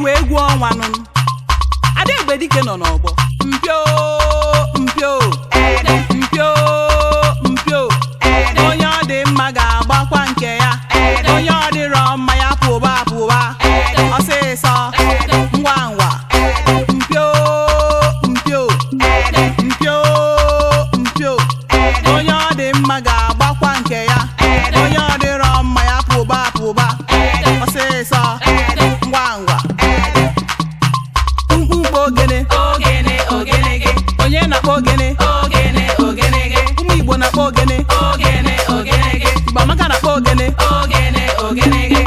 egwu ọnwa nụ Adegbedike nọ n'ọgbọ mpio mpio mpio mpio onye ọ dị mma ga-agbakwa nke ya onye ọ dịrọ mma ya pụba pụba ọsịsọ ngwa ngwa mpio mpio mpio mpio onye ọ dị mma ga-agbakwa nke ya onye ọ dịrọ mma ya pụba pụba ọsịsọ ngwa ngwa mkpumkpu ogene ogene ogene gị onye na-akpọ ogene ogene ogene gị ụmụ Igbo na-akpọ ogene ogene ogene gị Igbo amaka na-akpọ ogene ogene ogene gị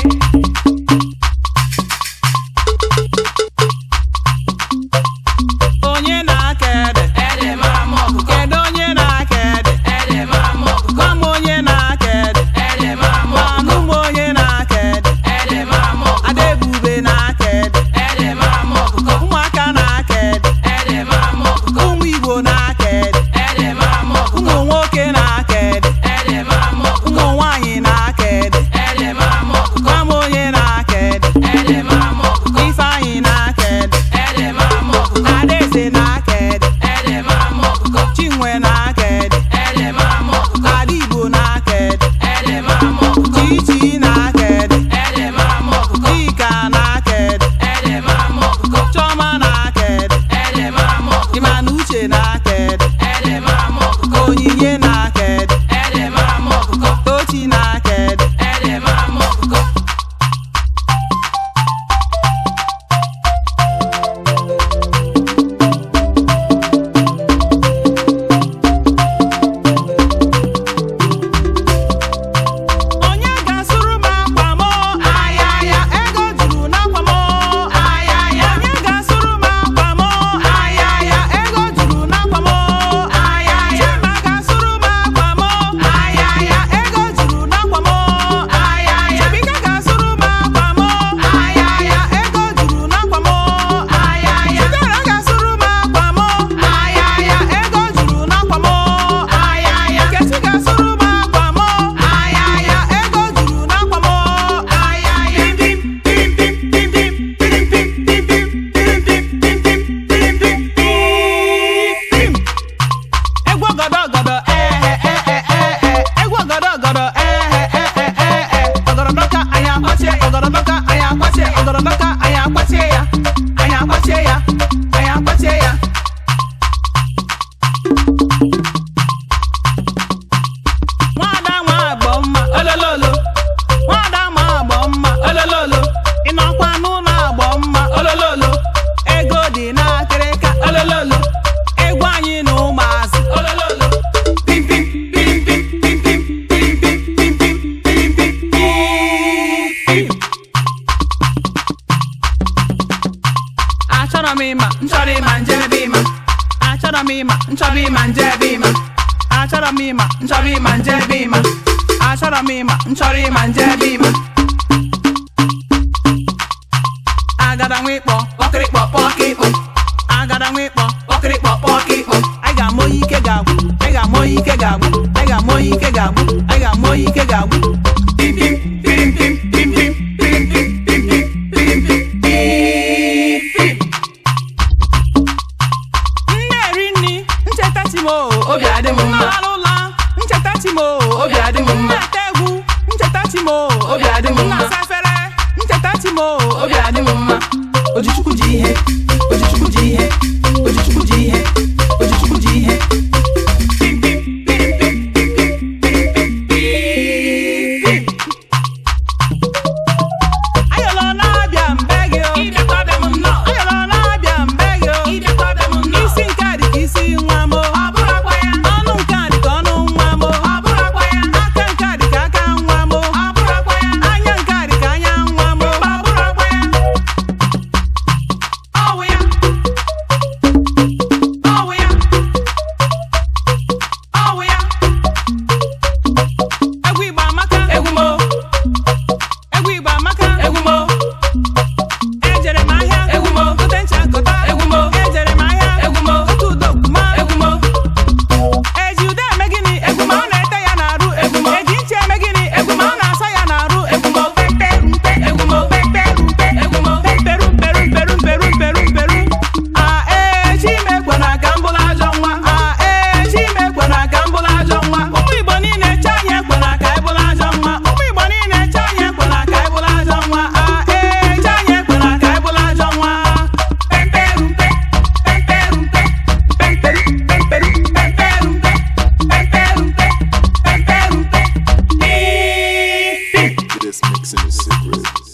onye na-aka ede ede mara m ọkụkọ kedu onye na-aka ede ede mara m ọkụkọ gwa m onye na-aka ede ede mara m ọkụkọ manụ m onye na-aka ede ede mara m ọkụkọ Adaebube na-aka ede ede mara m ọkụkọ ụmụaka na-aka ede ede mara m ọkụkọ ụmụ Igbo na-aka ede ede mara m ọkụkọ ụmụ nwoke na-aka ede ede mara m ọkụkọ ụmụ nwaanyị na-aka ede ede mara m ọkụkọ gwa m onye na-aka ede ede mara m ọkụkọ Ifeanyị na-aka ede ede mara m ọkụkọ Adaeze na-aka ede ede mara m ọkụkọ Chinwe na-aka ede ede mara m ọkụkọ Adigbo na-aka ede ede mara m ọkụkọ Chichi na-aka ede ede mara m ọkụkọ Chika na-aka ede ede mara m ọkụkọ Chioma na-aka ede ede mara m ọkụkọ Ịmanuche na-aka ede ede mara m ọkụkọ Onyinye na-aka ede ede mara m ọkụkọ Tochi na-aka ede ede mara m ọkụkọ onye ga-asụrụ m akwa m ayaya ego juru n'akwa m ayaya onye ga-asụrụ m akwa m ayaya ego juru n'akwa m ayaya Chima ga-asụrụ m akwa m ayaya ego juru n'akwa m ayaya Chibika ga-asụrụ m akwa m ayaya ego juru n'akwa m ayaya Chidera ga-asụrụ m akwa m ayaya ego juru n'akwa m ayaya Nkechi ga-asụrụ m akwa m ayaya ego juru n'akwa m ayaya bim bim bim bim bim bim bim bim bim bim bim bim bim bim bim bim egwu ọgọdọgọdọ egwu ọgọdọgọdọ ọgọdọdọka anyị akwache ọgọdọdọka anyị akwache ọgọdọdọka anyị akwache ya anyị akwache ya anyị akwache ya nwada nwa agbọ mma olololo nwada nwa agbọ mma olololo ịnọkwa n'ụlọ agbọ mma olololo ego dị n'akịrịka olololo egwu anyị na ụmụazị olololo pim pim pim pim pim pim pim pim pim pim pim pim pim achọrọ m ịma nchọrọ ịma njebe ịma achọrọ m ịma nchọrọ ịma njebe ịma achọrọ m ịma nchọrọ ịma njebe ịma achọrọ m ịma nchọrọ ịma njebe ịma agada nwa ịkpọ kpọkịrịkpọ kpọkịkpọ agada nwa ịkpọ kpọkịrịkpọ kpọkịkpọ anyị ga-ama onye ike ga-agwụ anyị ga-ama onye ike ga-agwụ anyị ga-ama onye ike ga-agwụ anyị ga-ama onye ike ga-agwụ pim pim pim pim pim pim pim pim pim pim pim pim pim na-eri nri ncheta chimo obi adị m mma n'ụlọ ncheta chimo obi adị m mma na-ata egwu ncheta chimo obi adị m mma na-asa efere ncheta chimo obi adị m mma Ojichukwu ji ihe Ojichukwu ji ihe Ojichukwu ji ihe Ojichukwu ji ihe pim pim pim pim pim pim pim pim pim ayọlọ na-abịa mbe gị o ịbịakwabe m nnọọ ayọlọ na-abịa mbe gị o ịbịakwabe m nnọọ isi nke a dị ka isi nwa m ọ bụrụ akwa ya ọnụ nke a dị ka ọnụ nwa m ọ bụrụ akwa ya aka nke a dị ka aka nwa m ọ bụrụ akwa ya anya nke a dị ka anya nwa m ọ bụrụ akwa ya ọ this mixing is secret.